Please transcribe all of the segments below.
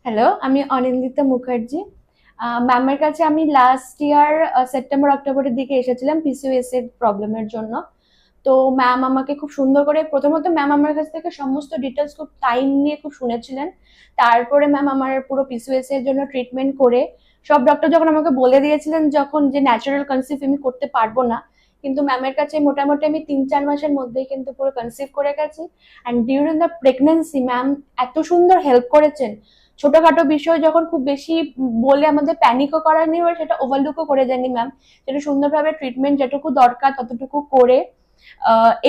Hello, আমি অনিন্দিতা মুখার্জি। ম্যামের কাছে আমি লাস্ট ইয়ার সেপ্টেম্বর অক্টোবরের দিকে এসেছিলাম পিসিওএস এর প্রবলেমের জন্য। তো ম্যাম আমাকে খুব সুন্দর করে, প্রথমত ম্যাম আমার কাছ থেকে সমস্ত ডিটেলস খুব টাইম নিয়ে খুব শুনেছিলেন। তারপরে ম্যাম আমার পুরো পিসিওএস এর জন্য ট্রিটমেন্ট করে, সব ডক্টর যখন আমাকে বলে দিয়েছিলেন যখন যে ন্যাচারাল কনসিভ আমি করতে পারবো না, কিন্তু ম্যামের কাছে মোটামুটি আমি 3-4 মাসের মধ্যেই কিন্তু পুরো কনসিভ করে গেছি। And during the pregnancy ma'am এত সুন্দর হেল্প করেছেন। ছোটখাটো বিষয় যখন খুব বেশি বলে আমাদের প্যানিকও করায়নি বা সেটা ওভারলুকও করে যায়নি ম্যাম, সেটা সুন্দরভাবে ট্রিটমেন্ট যেটুকু দরকার ততটুকু করে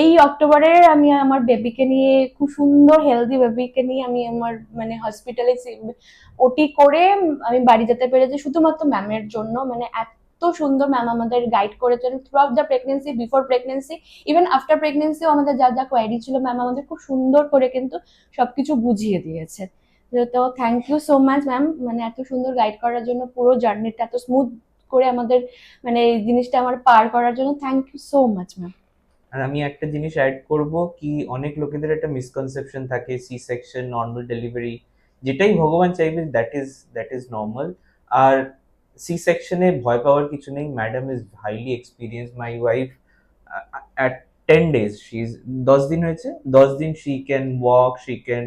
এই অক্টোবরে আমি আমার বেবিকে নিয়ে, খুব সুন্দর হেলদি বেবিকে নিয়ে আমি আমার মানে হসপিটালে ওটি করে আমি বাড়ি যেতে পেরেছি শুধুমাত্র ম্যামের জন্য। মানে এত সুন্দর ম্যাম আমাদের গাইড করেছেন throughout the pregnancy, before pregnancy, even after প্রেগনেন্সিও আমাদের যা যা কোয়ারি ছিল ম্যাম আমাদের খুব সুন্দর করে কিন্তু সবকিছু বুঝিয়ে দিয়েছে। তো thank you so much ma'am, মানে এত সুন্দর গাইড করার জন্য, পুরো জার্নিটা এত স্মুথ করে আমাদের মানে এই জিনিসটা আমার পার করার জন্য thank you so much ma'am. আর আমি একটা জিনিস অ্যাড করব কি, অনেক লোকেদের একটা মিসকনসেপশন থাকে সি সেকশন নর্মাল ডেলিভারি, যেটাই ভগবান চাইবে দ্যাট ইজ নর্মাল। আর সি সেকশনে ভয় পাওয়ার কিছু নেই। Madam is highly experience. My wife at 10 days, she is 10 দিন হয়েছে, 10 দিন she can walk, she can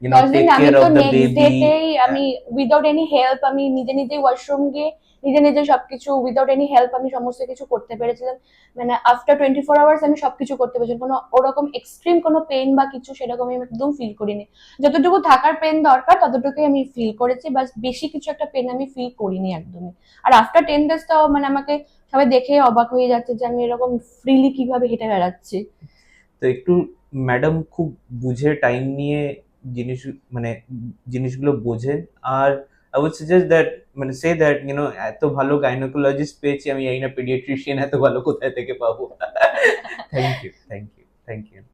10 দিন টেক আমি কেয়ার তো অফ দ্য নেক্সট বেবি। ডেতেই আমি উইদাউট এনি হেল্প আমি নিজে নিজে ওয়াশরুম গিয়ে নিজে নিজে সবকিছু উইদাউট এনি হেল্প আমি সমস্ত কিছু করতে পেরেছিলাম। মানে আফটার 24 আওয়ার্স আমি সবকিছু করতে পেরেছিলাম, কোনো ওরকম এক্সট্রিম কোনো পেন বা কিছু সেরকম আমি একদম ফিল করিনি। যতটুকু থাকার পেন দরকার ততটুকুই আমি ফিল করেছি, বাস বেশি কিছু একটা পেন আমি ফিল করিনি একদমই। আর আফটার 10 ডেজ তো মানে আমাকে সবাই দেখে অবাক হয়ে যাচ্ছে যে আমি এরকম ফ্রিলি কিভাবে হেঁটে বেড়াচ্ছি। তো একটু ম্যাডাম খুব বুঝে টাইম নিয়ে জিনিস মানে জিনিসগুলো বোঝেন। আর আই উড সাজেস্ট দ্যাট, মানে সে দ্যাট এত ভালো গাইনোকোলজিস্ট পেয়েছি আমি, এই না পেডিয়াট্রিশিয়ান এত ভালো কোথায় থেকে পাবো। Thank you, thank you, thank you.